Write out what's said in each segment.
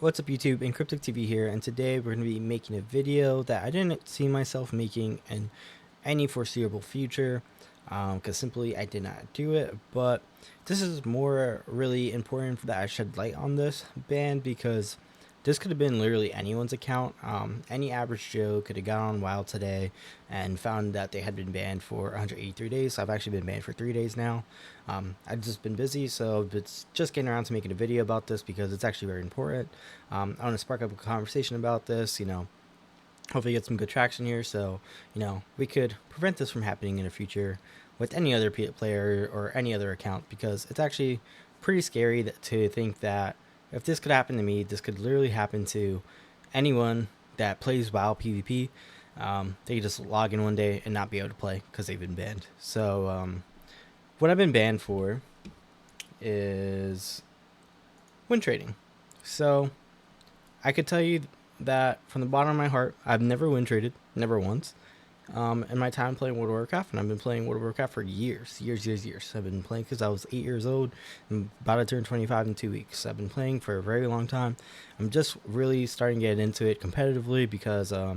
What's up YouTube, Encryptic TV here, and today we're going to be making a video that I didn't see myself making in any foreseeable future, because simply I did not do it. But this is more really important that I shed light on this ban, because this could have been literally anyone's account. Any average Joe could have got on WoW today and found that they had been banned for 183 days. I've actually been banned for 3 days now. I've just been busy, so it's just getting around to making a video about this because it's actually very important. I want to spark up a conversation about this, hopefully get some good traction here, so, we could prevent this from happening in the future with any other player or any other account, because it's actually pretty scary to think that if this could happen to me, this could literally happen to anyone that plays WoW PvP. They could just log in one day and not be able to play because they've been banned. So what I've been banned for is win trading. So I could tell you that from the bottom of my heart, I've never win traded, never once. In my time playing World of Warcraft, and I've been playing World of Warcraft for years. I've been playing because I was 8 years old. I'm about to turn 25 in 2 weeks. I've been playing for a very long time. I'm just really starting to get into it competitively because I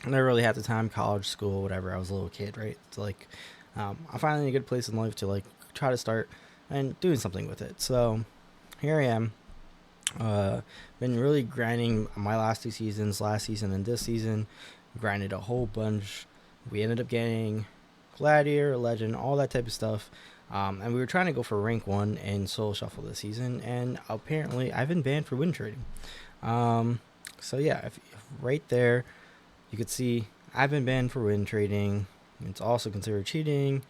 never really had the time, college, school, whatever. I was a little kid, right? It's like I'm finally in a good place in life to like try to start and doing something with it. So here I am. Been really grinding my last 2 seasons, last season and this season. Grinded a whole bunch. We ended up getting gladiator, legend, all that type of stuff, and we were trying to go for rank 1 in soloshuffle this season, and apparently I've been banned for win trading. So yeah, if right there you could see I've been banned for win trading. It's also considered cheating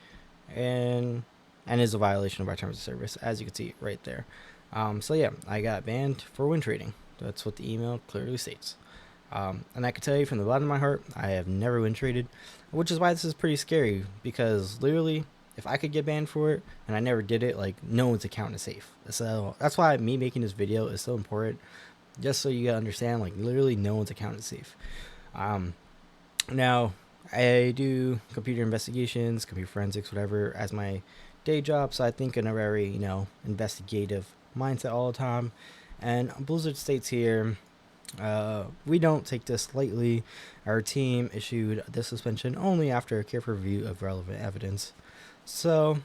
and is a violation of our terms of service, as you can see right there. So yeah, I got banned for win trading. That's what the email clearly states. And I can tell you from the bottom of my heart, I have never win traded, which is why this is pretty scary, because literally, if I could get banned for it and I never did it, like, no one's account is safe. So that's why me making this video is so important, just so you understand, like, literally no one's account is safe. Now, I do computer investigations, computer forensics, whatever, as my day job, so I think in a very, investigative mindset all the time. And Blizzard states here, we don't take this lightly. Our team issued this suspension only after a careful review of relevant evidence. So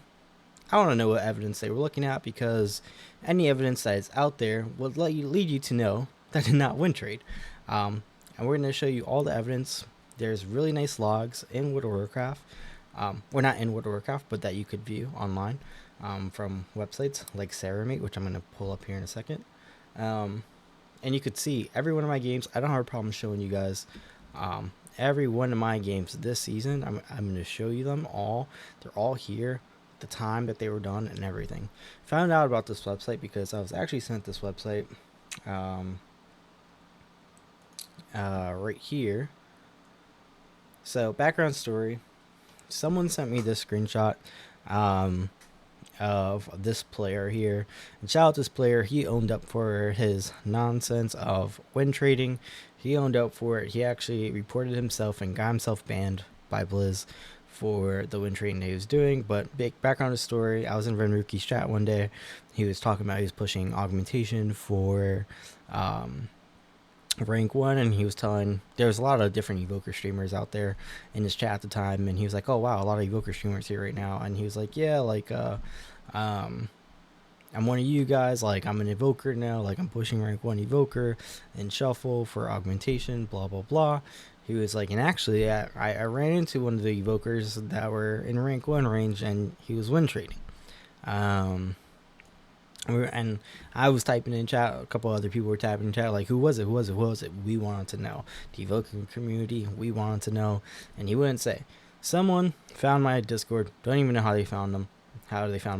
I want to know what evidence they were looking at, because any evidence that is out there would lead you to know that did not win trade. And we're going to show you all the evidence. There's really nice logs in World of Warcraft. Well, not in World of Warcraft, but that you could view online from websites like Ceramate, which I'm going to pull up here in a second. And you could see every one of my games. I don't have a problem showing you guys every one of my games this season. I'm going to show you them all. They're all here, the time that they were done and everything. Found out about this website because I was actually sent this website right here. So background story. Someone sent me this screenshot of this player here, and shout out this player. He owned up for his nonsense of win trading. He owned up for it. He actually reported himself and got himself banned by Blizz for the win trading that he was doing. But big background of the story, I was in venruki's chat one day. He was talking about he was pushing augmentation for rank 1, and he was telling there's a lot of different evoker streamers out there in his chat at the time, and he was like, oh wow, a lot of evoker streamers here right now. And he was like, yeah, like I'm one of you guys, like I'm an evoker now, like I'm pushing rank 1 evoker and shuffle for augmentation, blah blah blah. He was like, and actually I ran into one of the evokers that were in rank 1 range, and he was win trading. And I was typing in chat, a couple other people were typing in chat, like, who was it? We wanted to know. The evoking community, we wanted to know. And he wouldn't say. Someone found my Discord, don't even know how they found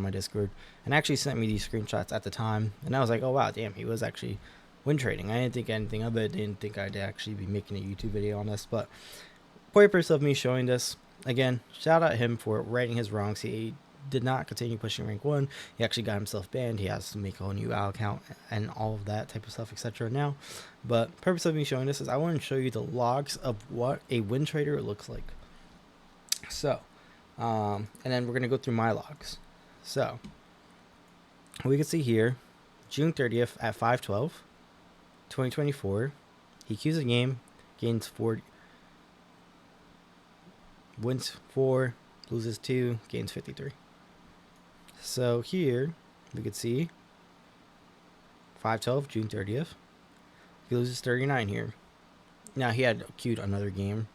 my Discord, and actually sent me these screenshots at the time. And I was like, oh wow, damn, he was actually win trading. I didn't think anything of it, didn't think I'd actually be making a YouTube video on this. But purpose of me showing this, again, shout out him for righting his wrongs. He did not continue pushing rank 1. He actually got himself banned. He has to make a whole new WoW account and all of that type of stuff, etc. now. But purpose of me showing this is I want to show you the logs of what a win trader looks like. So and then we're going to go through my logs. So we can see here June 30th at 5:12. 2024, he queues a game, gains 4, wins 4, loses 2, gains 53. So here we could see 5/12, June 30th. He loses 39 here. Now he had queued another game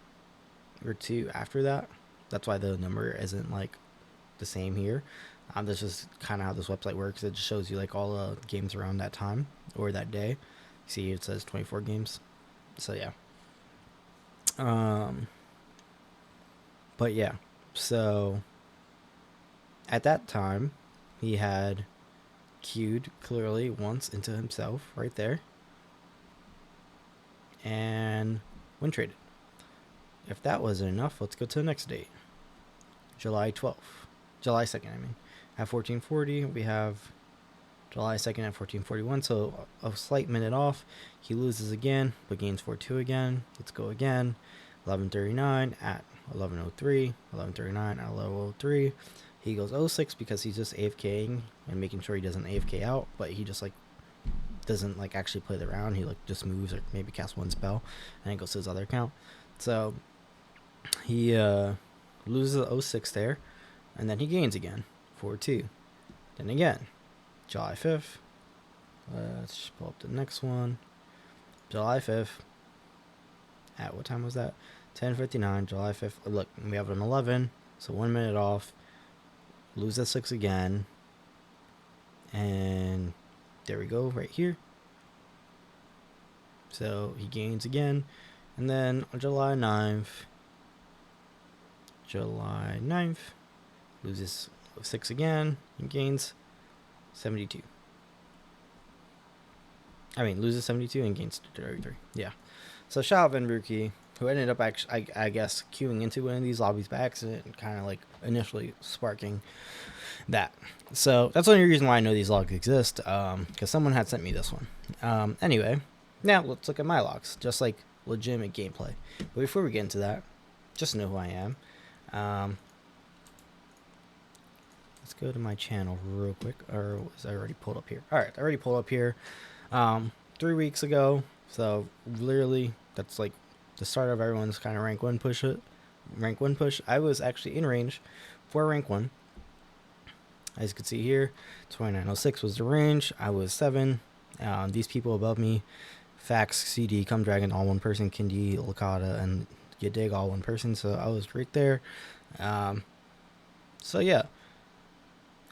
or two after that. That's why the number isn't like the same here. This is kind of how this website works. It just shows you like all the games around that time or that day. See, it says 24 games. So yeah. But yeah. So at that time, he had queued clearly once into himself right there, and win traded. If that wasn't enough, let's go to the next date. July 2nd, I mean. At 1440, we have July 2nd at 1441, so a slight minute off. He loses again, but gains 4-2 again. Let's go again. 1139 at 1103, 1139 at 1103. He goes 06 because he's just AFKing and making sure he doesn't AFK out, but he just like doesn't like actually play the round. He like just moves or maybe casts one spell and then goes to his other account. So he loses 06 there, and then he gains again 4-2. Then again, July 5th. Let's just pull up the next one. July 5th. At what time was that? 10:59. July 5th. Look, we have an 11, so 1 minute off. Lose at 6 again, and there we go right here. So he gains again, and then on July 9th, loses 6 again and gains 72. I mean, loses 72 and gains 33. Yeah. So shout out venruki, who ended up actually, I guess, queuing into one of these lobbies by accident and kind of like initially sparking that. So that's the only reason why I know these logs exist, because someone had sent me this one. Anyway, now let's look at my logs, just like legitimate gameplay. But before we get into that, just know who I am. Let's go to my channel real quick, or was I already pulled up here? All right, I already pulled up here 3 weeks ago. So literally, that's like the start of everyone's kind of rank 1 push. I was actually in range for rank 1. As you can see here, 2906 was the range. I was 7. These people above me, Fax, CD, Come Dragon, all one person, Kindi, Lakata, and You Dig, all one person. So I was right there. So yeah,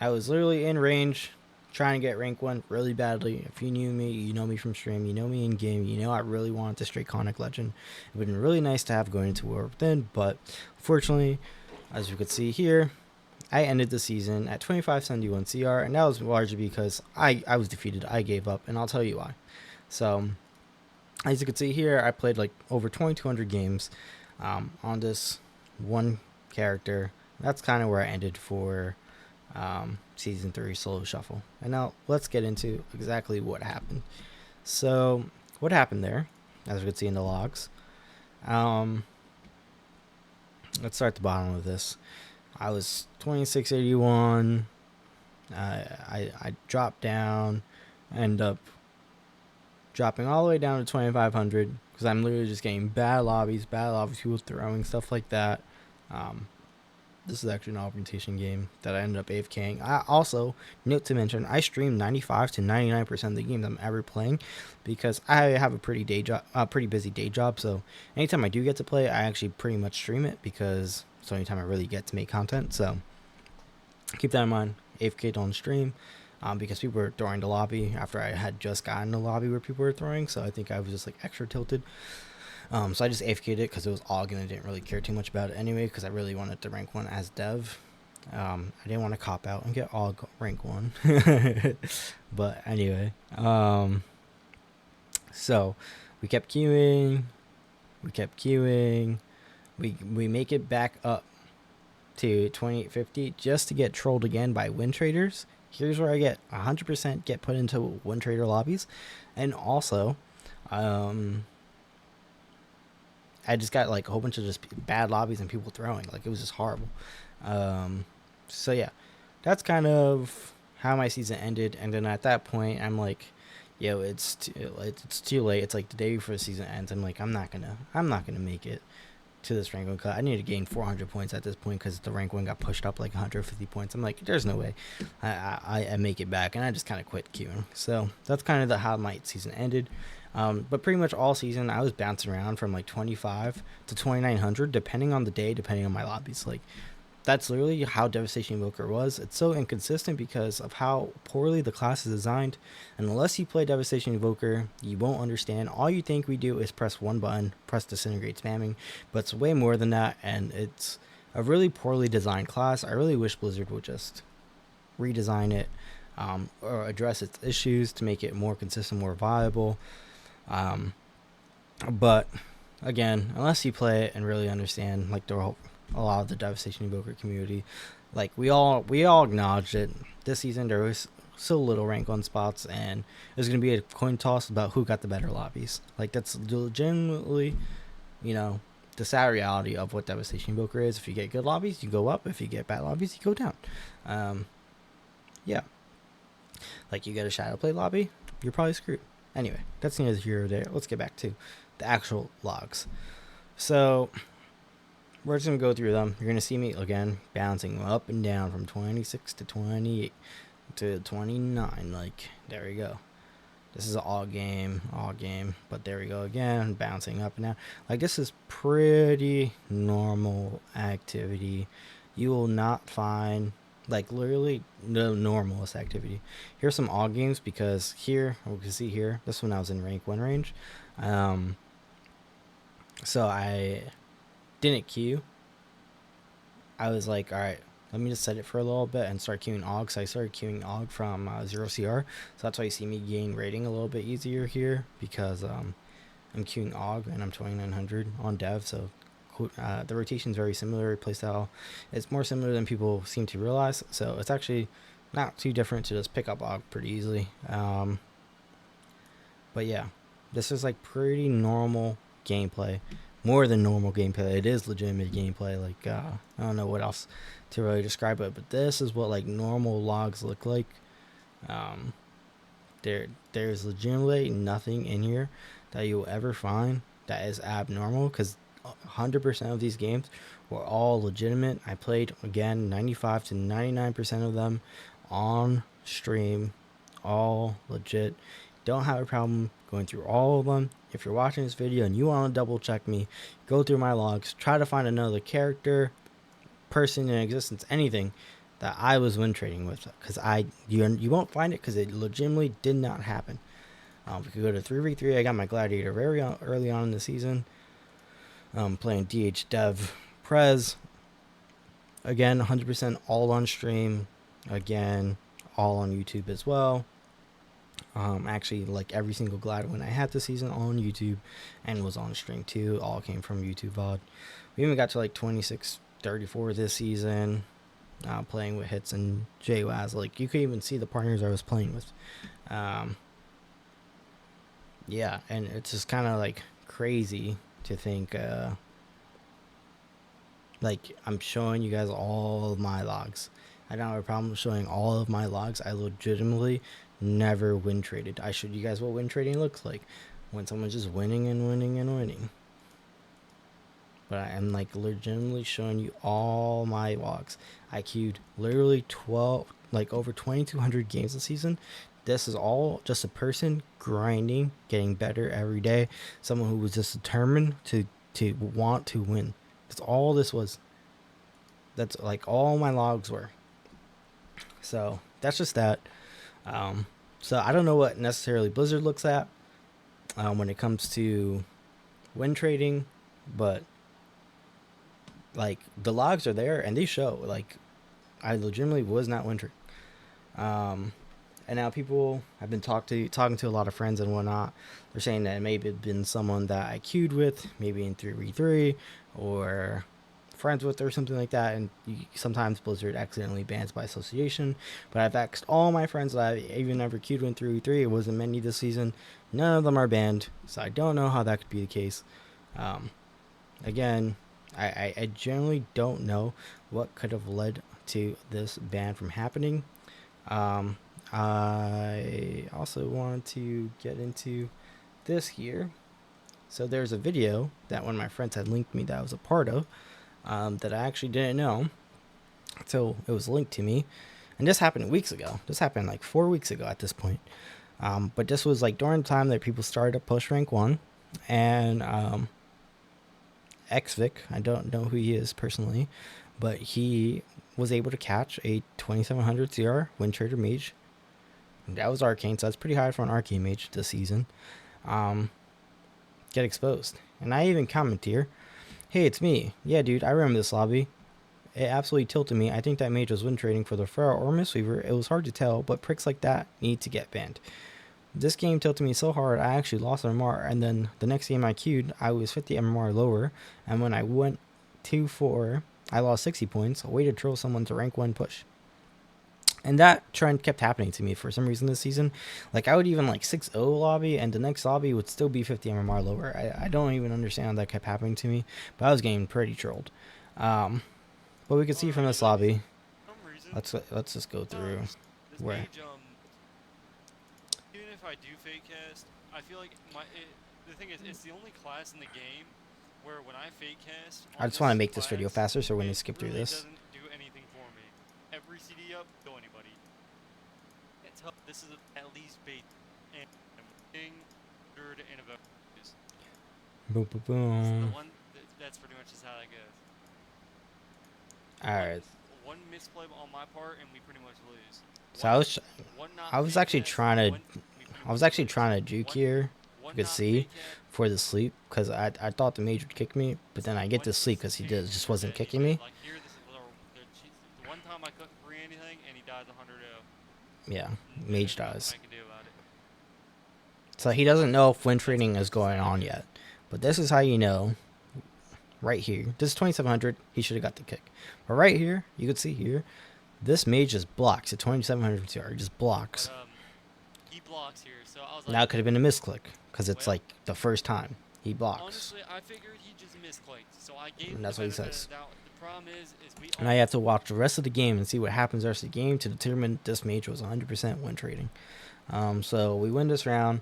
I was literally in range, trying to get rank 1 really badly. If you knew me, you know me from stream, you know me in game, you know I really wanted to straight Conic Legend. It would have been really nice to have going into World Within, but unfortunately, as you could see here, I ended the season at 2571 CR, and that was largely because I was defeated. I gave up, and I'll tell you why. So, as you can see here, I played like over 2200 games on this one character. That's kind of where I ended for Season 3 Solo Shuffle. And now let's get into exactly what happened. So, what happened there, as you can see in the logs, let's start at the bottom of this. I was 2681. I dropped down, end up dropping all the way down to 2500 because I'm literally just getting bad lobbies, people throwing stuff like that. This is actually an augmentation game that I ended up AFKing. I also, note to mention, I stream 95 to 99% of the games I'm ever playing because I have a pretty busy day job. So anytime I do get to play, I actually pretty much stream it because it's the only time I really get to make content. So keep that in mind. AFK'd on stream because people were throwing the lobby after I had just gotten the lobby where people were throwing. So I think I was just like extra tilted. So I just AFK'd it because it was AUG and I didn't really care too much about it anyway because I really wanted to rank 1 as dev. I didn't want to cop out and get AUG rank 1. But anyway, so we kept queuing. We make it back up to 2850 just to get trolled again by win traders. Here's where I get 100% get put into win trader lobbies. And also, I just got like a whole bunch of just bad lobbies and people throwing. Like, it was just horrible. So yeah, that's kind of how my season ended. And then at that point, I'm like, yo, it's too late. It's like the day before the season ends. I'm like, I'm not gonna make it to this rank 1 cut. I need to gain 400 points at this point because the rank 1 got pushed up like 150 points. I'm like, there's no way I make it back, and I just kind of quit queuing. So that's kind of how my season ended. But pretty much all season I was bouncing around from like 25 to 2900 depending on the day, depending on my lobbies. Like, that's literally how Devastation Evoker was. It's so inconsistent because of how poorly the class is designed. And unless you play Devastation Evoker, you won't understand. All you think we do is press one button, press disintegrate spamming, but it's way more than that, and it's a really poorly designed class. I really wish Blizzard would just redesign it, or address its issues to make it more consistent, more viable. But again, unless you play it and really understand like a lot of the Devastation Evoker community, like we all acknowledged it. This season there was so little rank 1 spots, and there's gonna be a coin toss about who got the better lobbies. Like, that's legitimately, the sad reality of what Devastation Evoker is. If you get good lobbies, you go up. If you get bad lobbies, you go down. Yeah. Like, you get a shadow play lobby, you're probably screwed. Anyway, that's neither here or there. Let's get back to the actual logs. So we're just going to go through them. You're going to see me, again, bouncing up and down from 26 to 28 to 29. Like, there we go. This is all game, but there we go again, bouncing up and down. Like, this is pretty normal activity. You will not find, like, literally the normalest activity. Here's some all games, because here, we can see here, this one I was in rank 1 range. So I didn't queue. I was like, all right, let me just set it for a little bit and start queuing AUG. So I started queuing AUG from 0CR. So that's why you see me gain rating a little bit easier here, because I'm queuing AUG and I'm 2900 on dev. So the rotation is very similar. Playstyle is more similar than people seem to realize. So it's actually not too different to just pick up AUG pretty easily. But yeah, this is like pretty normal gameplay. More than normal gameplay. It is legitimate gameplay. Like, I don't know what else to really describe it, but this is what like normal logs look like. There's legitimately nothing in here that you will ever find that is abnormal, because 100% of these games were all legitimate. I played, again, 95 to 99% of them on stream, all legit. Don't have a problem going through all of them. If you're watching this video and you want to double check me, go through my logs, try to find another character, person in existence, anything that I was win trading with, because you won't find it, because it legitimately did not happen. We could go to 3v3. I got my gladiator very early on in the season, playing DH Dev Prez. Again, 100% all on stream. Again, all on YouTube as well. Actually, like every single glad win I had this season on YouTube and was on stream too. All came from YouTube VOD. We even got to like 26-34 this season, playing with Hits and JWaz. Like, you could even see the partners I was playing with. Yeah, and it's just kind of like crazy to think, like, I'm showing you guys all of my logs. I don't have a problem showing all of my logs. I legitimately never win traded. I showed you guys what win trading looks like, when someone's just winning and winning and winning. But I am like legitimately showing you all my logs. I queued literally over 2200 games this season. This is all just a person grinding, getting better every day. Someone who was just determined to want to win. That's all this was. That's like all my logs were. So that's just that. So I don't know what necessarily Blizzard looks at when it comes to win trading, but like the logs are there and they show like I legitimately was not win trading. And now people have been talking to a lot of friends and whatnot. They're saying that it may have been someone that I queued with, maybe in 3v3 or friends with or something like that, and sometimes Blizzard accidentally bans by association. But I've asked all my friends that I even ever queued in 3v3. It wasn't many this season. None of them are banned, so I don't know how that could be the case. Again, I generally don't know what could have led to this ban from happening. I also want to get into this here. So there's a video that one of my friends had linked me that I was a part of, that I actually didn't know until it was linked to me. And this happened weeks ago. This happened like 4 weeks ago at this point. But this was like during the time that people started to push rank 1. And Xvic, I don't know who he is personally, but he was able to catch a 2700 CR Wind Trader Mage. That was arcane, so that's pretty high for an arcane mage this season. Get exposed. And I even comment here, hey, it's me. Yeah, dude, I remember this lobby. It absolutely tilted me. I think that mage was wind trading for the Pharaoh or Mistweaver. It was hard to tell, but pricks like that need to get banned. This game tilted me so hard, I actually lost MMR, and then the next game I queued, I was 50 MMR lower, and when I went 2-4, I lost 60 points, a way to troll someone to rank 1 push. And that trend kept happening to me for some reason this season. Like, I would even like 6-0 lobby, and the next lobby would still be 50 MMR lower. I don't even understand how that kept happening to me, but I was getting pretty trolled. But we can see from this lobby. Let's just go through where. Even if I do fake cast, I feel like the thing is, it's the only class in the game where when I fake cast, I just want to make this video faster, so we're going to skip through this. Doesn't do anything for me. Every CD up, go anybody. It's up. This is at least bait and thing, third and evoker. Boom, boom, boom. That's pretty much just how that goes. All right. One misplay on my part, and we pretty much lose. So I was actually trying to juke here. You could see for the sleep, because I thought the mage would kick me, but then I get to sleep because he just wasn't kicking me. The one time I couldn't free anything, and he dies 100-0. Yeah, mage dies. So he doesn't know if wind trading is going on yet, but this is how you know. Right here, this is 2700. He should have got the kick, but right here, you could see here, this mage just blocks at 2700 CR. Just blocks. But, he blocks here, so I was like, now it could have been a misclick because it's like the first time he blocks. Honestly, I figured he just misclicked, so I gave him and that's what he says. The problem is we. Now you have to watch the rest of the game and see what happens the rest of the game to determine this mage was 100% win trading. So we win this round,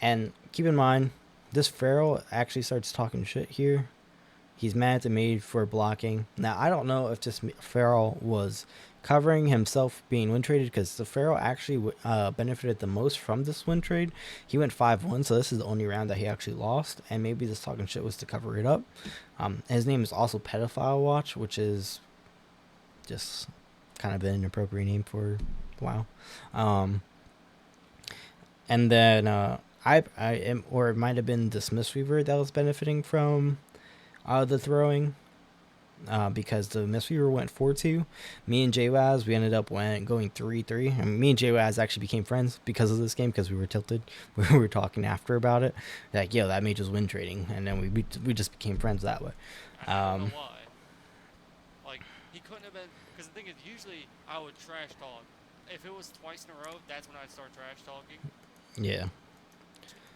and keep in mind, this Pharaoh actually starts talking shit here. He's mad at the mage for blocking. Now, I don't know if this Pharaoh was covering himself being win traded, because the Pharaoh actually benefited the most from this win trade. He went 5-1, so this is the only round that he actually lost, and maybe this talking shit was to cover it up. His name is also Pedophile Watch, which is just kind of an inappropriate name for WoW. And then or it might have been this Mistweaver that was benefiting from the throwing, because the Mistweaver went 4-2. Me and JWaz, we ended up going 3-3. And me and JWaz actually became friends because of this game, because we were tilted. We were talking after about it, like, yo, that mage was win trading, and then we just became friends that way. I don't know why. Like, he couldn't have been, because the thing is, usually I would trash talk. If it was twice in a row, that's when I'd start trash talking. Yeah.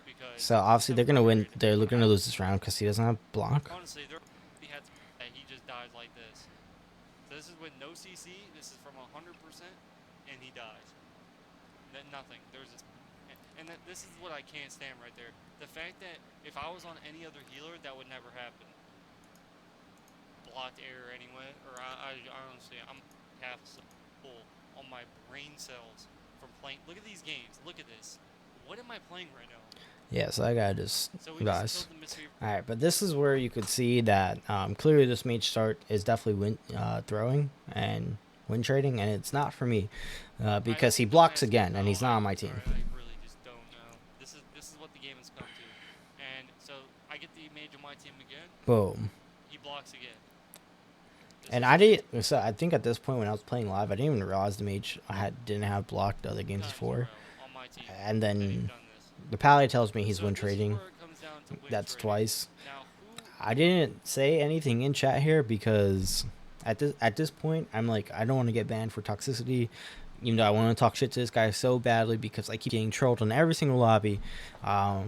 Because so obviously they're gonna win. They're gonna lose this round because he doesn't have block. Honestly, he just dies like this. So this is with no CC. This is from 100%, and he dies. Then nothing. This is what I can't stand right there. The fact that if I was on any other healer, that would never happen. Blocked error anyway, or I honestly, I'm half full on my brain cells from playing. Look at these games. Look at this. What am I playing right now? Yeah, so I gotta just guys. Alright, but this is where you could see that clearly this mage start is definitely throwing and win trading, and it's not for me because he blocks again, and he's not on my team. I really just don't know. This is what the game has come to, and so I get the mage on my team again. Boom. He blocks again. And I didn't. So I think at this point when I was playing live, I didn't even realize the mage didn't have blocked the other games before, and then. The pally tells me he's win trading. That's twice. I didn't say anything in chat here because at this point I'm like, I don't want to get banned for toxicity, even though I want to talk shit to this guy so badly because I keep getting trolled in every single lobby. But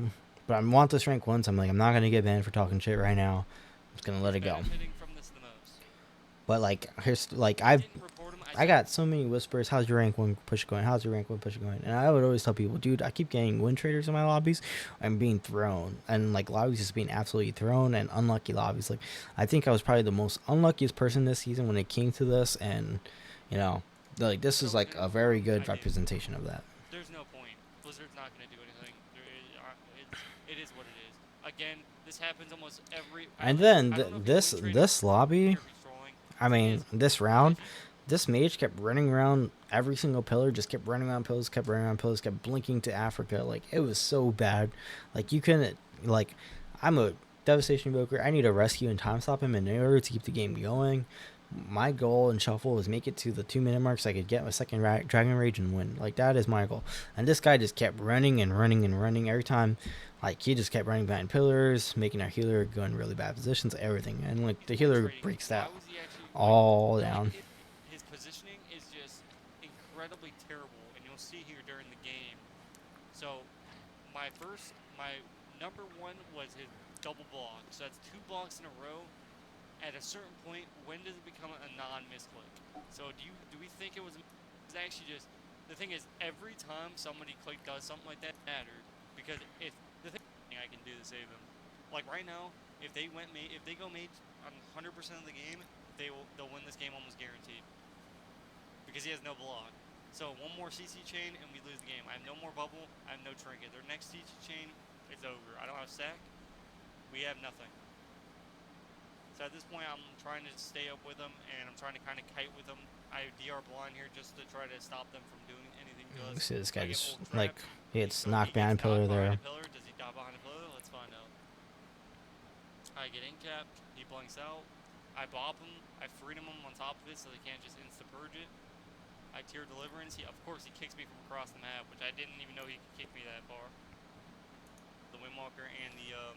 I want this rank once. I'm like, I'm not gonna get banned for talking shit right now. I'm just gonna let it go. But like, here's like I I got so many whispers. How's your rank 1 push going? How's your rank 1 push going? And I would always tell people, dude, I keep getting win traders in my lobbies. I'm being thrown, and like lobbies just being absolutely thrown, and unlucky lobbies. Like I think I was probably the most unluckiest person this season when it came to this, and you know, like this is like a very good representation of that. There's no point. Blizzard's not going to do anything. It is what it is. Again, this happens almost every. And then this lobby, I mean, this round, this mage kept running around every single pillar, just kept running around pillars, kept running around pillars, kept blinking to Africa. Like, it was so bad. Like, you couldn't, like, I'm a devastation evoker. I need to rescue and time stop him in order to keep the game going. My goal in shuffle was make it to the 2-minute mark so I could get my second dragon rage and win. Like, that is my goal. And this guy just kept running and running and running every time. Like, he just kept running behind pillars, making our healer go in really bad positions, everything. And like, the healer breaks that all down. His positioning is just incredibly terrible, and you'll see here during the game. So my number 1 was his double block. So that's 2 blocks in a row. At a certain point, when does it become a non-misclick? So do we think it was actually just, the thing is, every time somebody does something like that mattered, because if the thing I can do to save them, like right now, if they go mage on 100% of the game, they'll win this game almost guaranteed, because he has no block. So one more CC chain and we lose the game. I have no more bubble. I have no trinket. Their next CC chain is over. I don't have sack. We have nothing. So at this point, I'm trying to stay up with them, and I'm trying to kind of kite with them. I have DR blind here just to try to stop them from doing anything to us. See this guy just, like, he gets knocked behind pillar there. Does he die behind a pillar? Let's find out. I get incapped. He blinks out. I bop him. I freedom him on top of it so they can't just insta-purge it. I tier deliverance. Of course, he kicks me from across the map, which I didn't even know he could kick me that far. The Windwalker and the orb.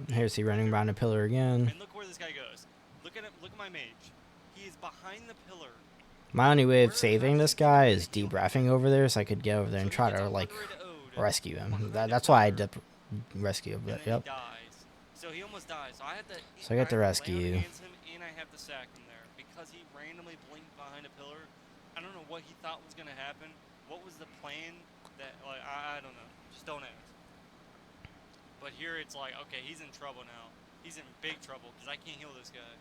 Here's he running around a pillar again. And look where this guy goes. Look at him. Look at my mage. He is behind the pillar. My only way of saving this guy is debuffing over there, so I could get over there and try to like rescue him. That's why I did rescue. But yep. So he almost dies. So I get the rescue. And I have to sack him there because he randomly blinked behind a pillar. I don't know what he thought was gonna happen. What was the plan? That like I don't know. Just don't ask. But here it's like, okay, he's in trouble now. He's in big trouble because I can't heal this guy.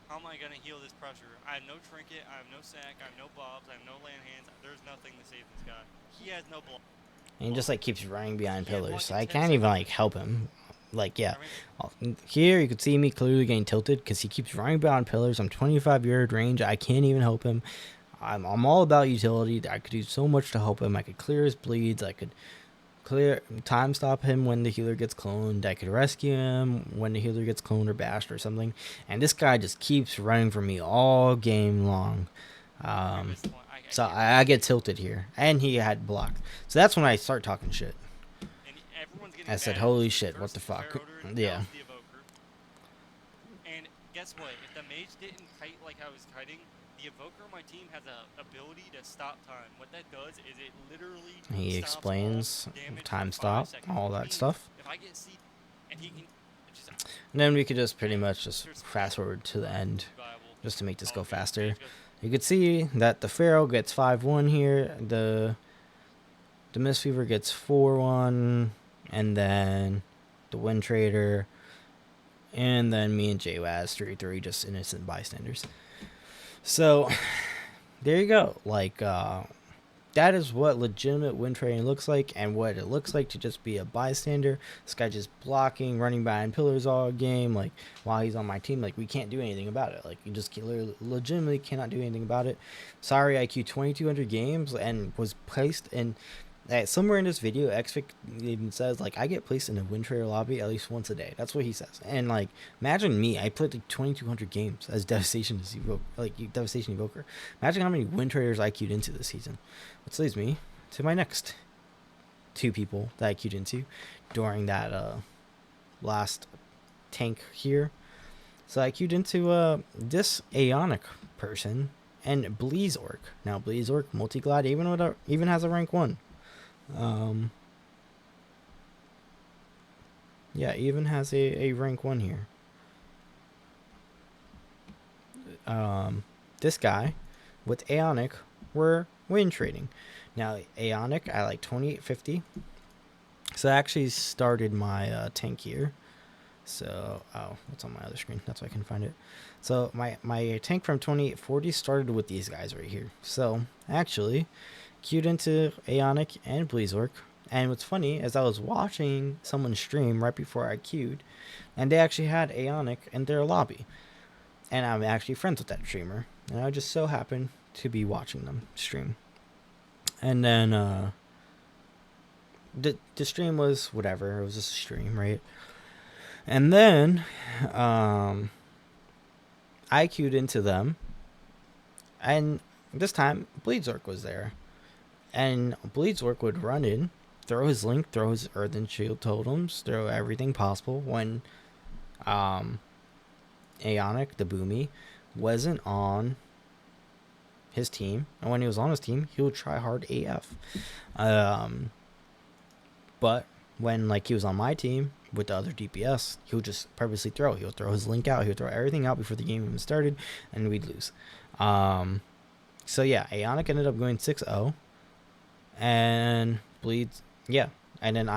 How am I going to heal this pressure? I have no trinket, I have no sack, I have no bobs, I have no land hands. There's nothing to save this guy. He has no block. And he just like keeps running behind pillars. So I can't even like help him. Like, yeah. Here you can see me clearly getting tilted because he keeps running behind pillars. I'm 25-yard range. I can't even help him. I'm all about utility. I could do so much to help him. I could clear his bleeds. I could time stop him when the healer gets cloned. I could rescue him when the healer gets cloned or bashed or something. And this guy just keeps running for me all game long. So I get tilted here. And he had blocked. So that's when I start talking shit. I said, holy shit, what the fuck? Yeah. And guess what? If the mage didn't kite like I was kiting, the evoker on my team has a ability to stop time. What that does is it literally he explains time stop, all that stuff. If I get C and he can and then we could just pretty much just fast forward to the end just to make this go faster. You could see that the Pharaoh gets 5-1 here, the Mistweaver gets 4-1, and then the Wind Trader, and then me and JWaz 3-3, just innocent bystanders. So there you go. Like that is what legitimate win trading looks like, and what it looks like to just be a bystander. This guy just blocking, running behind pillars all game, like while he's on my team. Like, we can't do anything about it. Like, you just legitimately cannot do anything about it. Sorry, IQ 2200 games and was placed in somewhere in this video. Xvic even says, like, I get placed in a win trader lobby at least once a day. That's what he says. And like, imagine me. I played like 2200 games as devastation evoker. Imagine how many win traders I queued into this season. Which leads me to my next 2 people that I queued into during that last tank here. So I queued into this Aeonic person and Bleezorc. Now Bleezorc multi-glad even has a rank 1. Yeah, even has a rank 1 here. This guy with Aonic were win trading. Now Aonic at like 2850. So I actually started my tank here. So what's on my other screen? That's why I can find it. So my tank from 2840 started with these guys right here. So actually queued into Aonic and Blizzark. And what's funny is I was watching someone stream right before I queued, and they actually had Aonic in their lobby. And I'm actually friends with that streamer. And I just so happened to be watching them stream. And then the stream was whatever. It was just a stream, right? And then I queued into them. And this time, Bleedzork was there. And Bleedzork would run in, throw his link, throw his earthen shield totems, throw everything possible when Aonic, the Boomy, wasn't on his team. And when he was on his team, he would try hard AF. But when like he was on my team with the other DPS, he would just purposely throw. He would throw his link out. He would throw everything out before the game even started, and we'd lose. So yeah, Aonic ended up going 6-0. And Bleeds, yeah. And then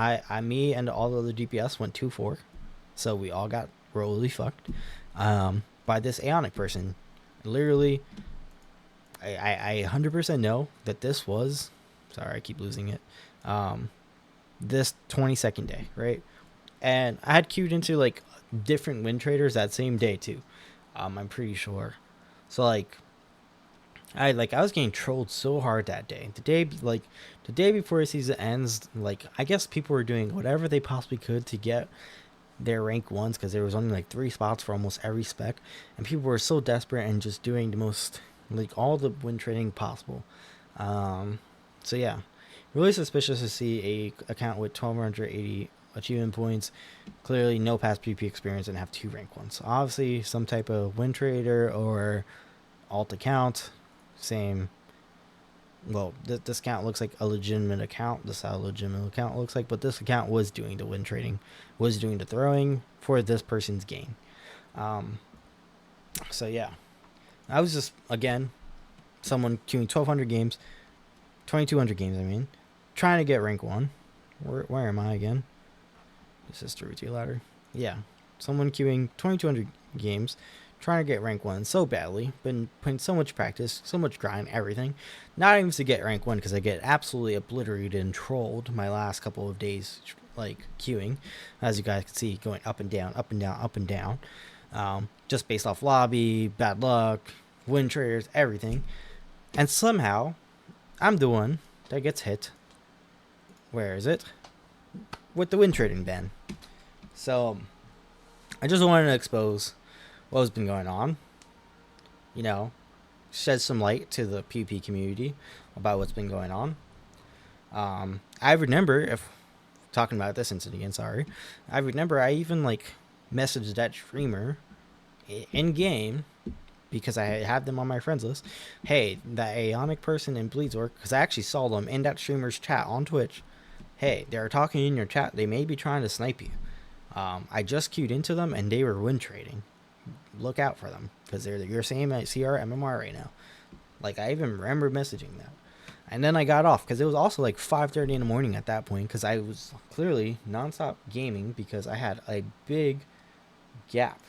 me and all the other DPS went 2-4. So we all got royally fucked by this Aonic person. Literally, I 100% know that this was, sorry, I keep losing it, this 22nd day, right? And I had queued into like different win traders that same day too. I'm pretty sure. So like I was getting trolled so hard that day. The day before the season ends, like I guess people were doing whatever they possibly could to get their rank ones, because there was only like 3 spots for almost every spec, and people were so desperate and just doing the most, like all the win trading possible. So yeah, really suspicious to see a account with 1280 achievement points, clearly no past PvP experience, and have 2 rank ones. Obviously some type of win trader or alt account. Same. Well, this account looks like a legitimate account. This is how a legitimate account looks like. But this account was doing the win trading, was doing the throwing for this person's gain. So yeah, I was just, again, someone queuing 1,200 games, 2,200 games. I mean, trying to get rank 1. Where am I again? This is the routine ladder. Yeah, someone queuing 2,200 games, trying to get rank 1 so badly, been putting so much practice, so much grind, everything, not even to get rank 1, because I get absolutely obliterated and trolled my last couple of days, like queuing, as you guys can see, going up and down, up and down, up and down, just based off lobby, bad luck, win traders, everything. And somehow I'm the one that gets hit, where is it, with the win trading ban. So I just wanted to expose what has been going on, you know, shed some light to the PvP community about what's been going on. I remember, if talking about this incident again, sorry, I remember I even like messaged that streamer in game, because I have them on my friends list. Hey, that Aonic person in Bleedzork, because I actually saw them in that streamer's chat on Twitch. Hey, they're talking in your chat. They may be trying to snipe you. I just queued into them and they were win trading. Look out for them, because they're your same CR MMR right now. Like, I even remember messaging that. And then I got off, because it was also like 5:30 in the morning at that point, because I was clearly nonstop gaming, because I had a big gap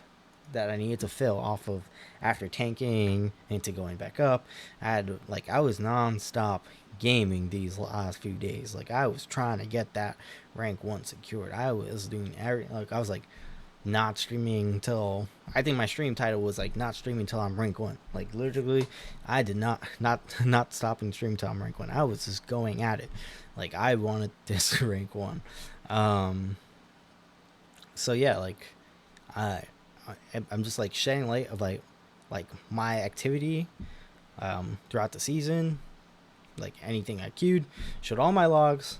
that I needed to fill off of after tanking into going back up. I was nonstop gaming these last few days. Like, I was trying to get that rank 1 secured. I was doing I was like not streaming till, I think my stream title was like not streaming till I'm rank 1. Like, literally, I did not stopping stream till I'm rank 1. I was just going at it. Like, I wanted this rank 1. So yeah, like I'm just like shedding light of like my activity throughout the season, like anything I queued, showed all my logs,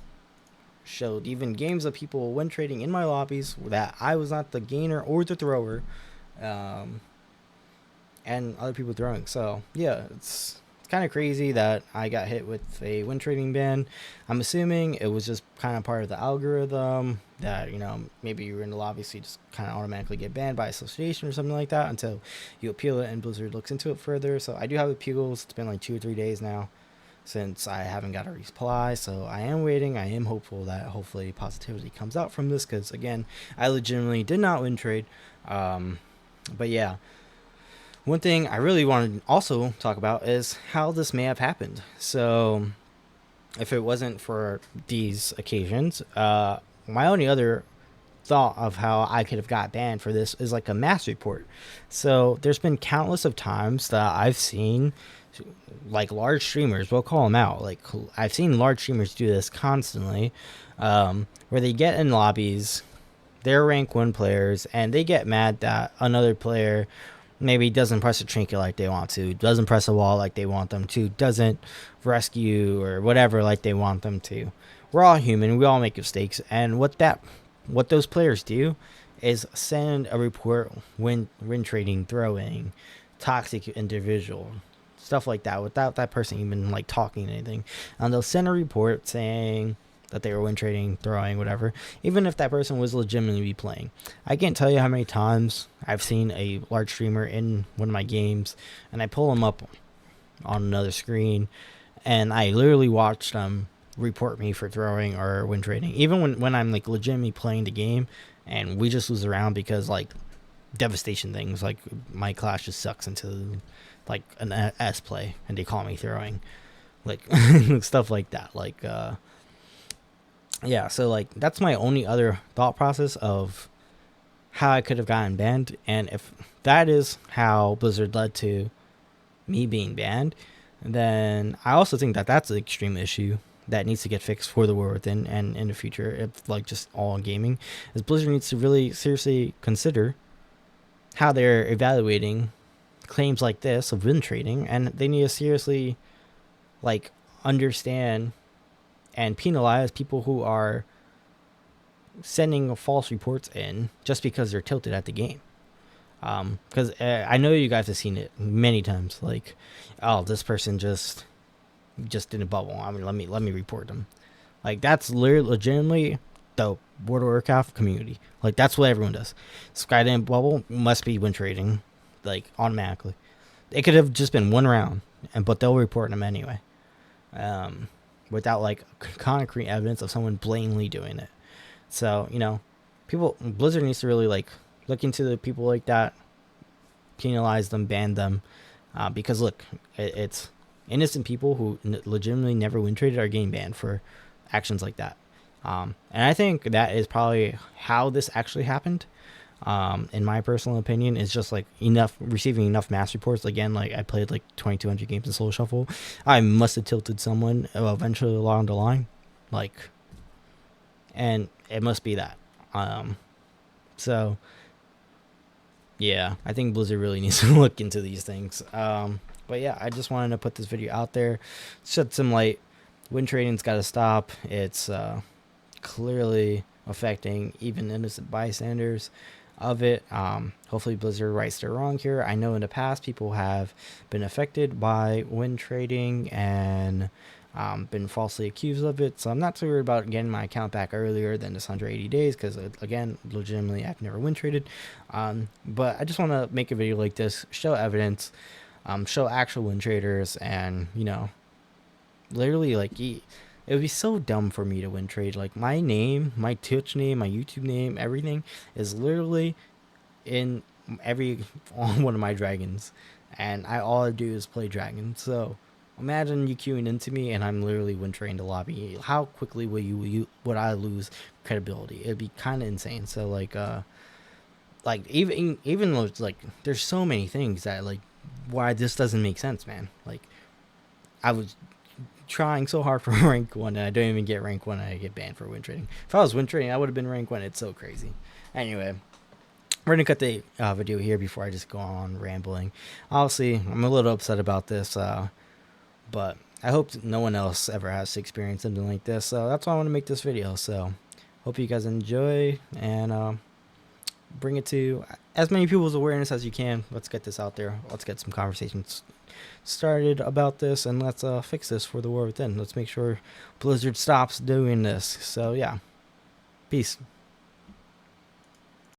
showed even games of people win trading in my lobbies that I was not the gainer or the thrower, and other people throwing. So yeah, it's kind of crazy that I got hit with a win trading ban. I'm assuming it was just kind of part of the algorithm that, you know, maybe you're in the lobby, so you just kind of automatically get banned by association or something like that until you appeal it and Blizzard looks into it further. So I do have appeals. It's been like 2 or 3 days now since I haven't got a reply, so I am waiting. I am hopeful that hopefully positivity comes out from this, because again, I legitimately did not win trade. But yeah, one thing I really want to also talk about is how this may have happened. So if it wasn't for these occasions, my only other thought of how I could have got banned for this is like a mass report. So there's been countless of times that I've seen like large streamers, we'll call them out, like I've seen large streamers do this constantly, where they get in lobbies, they're rank 1 players, and they get mad that another player maybe doesn't press a trinket like they want to, doesn't press a wall like they want them to, doesn't rescue or whatever like they want them to. We're all human, we all make mistakes, and what those players do is send a report when trading, throwing, toxic individual, stuff like that, without that person even like talking anything. And they'll send a report saying that they were win trading, throwing, whatever, even if that person was legitimately playing. I can't tell you how many times I've seen a large streamer in one of my games, and I pull them up on another screen, and I literally watch them report me for throwing or win trading, even when I'm like legitimately playing the game and we just lose a round because like devastation things, like my class just sucks into like an S play and they call me throwing, like stuff like that. Like yeah, so like that's my only other thought process of how I could have gotten banned. And if that is how Blizzard led to me being banned, then I also think that that's an extreme issue that needs to get fixed for the war within and in the future, if like just all gaming, is Blizzard needs to really seriously consider how they're evaluating claims like this of win trading, and they need to seriously like understand and penalize people who are sending false reports in just because they're tilted at the game. Because I know you guys have seen it many times, like, oh, this person just didn't bubble, I mean, let me report them. Like, that's legitimately the World of Warcraft community. Like, that's what everyone does. Sky didn't bubble, must be win trading, like, automatically. It could have just been one round, but they'll report them anyway, without like concrete evidence of someone blatantly doing it. So, you know, Blizzard needs to really like look into the people like that, penalize them, ban them, because look, it's innocent people who legitimately never win traded are getting banned for actions like that. And I think that is probably how this actually happened. In my personal opinion, is just like receiving enough mass reports. Again, like I played like 2,200 games in soloshuffle. I must have tilted someone eventually along the line, like, and it must be that. So yeah, I think Blizzard really needs to look into these things. But yeah, I just wanted to put this video out there, shed some light. Win trading's got to stop. It's clearly affecting even innocent bystanders of it. Hopefully Blizzard rights their wrong here. I know in the past people have been affected by win trading and been falsely accused of it, so I'm not too worried about getting my account back earlier than this 180 days, because again, legitimately I've never win traded. But I just want to make a video like this, show evidence, show actual win traders, and you know, literally like it would be so dumb for me to win trade. Like, my name, my Twitch name, my YouTube name, everything is literally in on one of my dragons, and all I do is play dragon. So imagine you queuing into me and I'm literally win trading the lobby. How quickly would I lose credibility? It'd be kind of insane. So like even though it's like there's so many things that like why this doesn't make sense, man. Like, I was trying so hard for rank 1 and I don't even get rank 1 and I get banned for win trading. If I was win trading, I would have been rank 1. It's so crazy. Anyway, we're gonna cut the video here before I just go on rambling. Obviously, I'm a little upset about this, but I hope no one else ever has to experience something like this. So that's why I want to make this video. So hope you guys enjoy, and bring it to as many people's awareness as you can. Let's get this out there. Let's get some conversations started about this, and let's fix this for the war within. Let's make sure Blizzard stops doing this. So yeah, peace.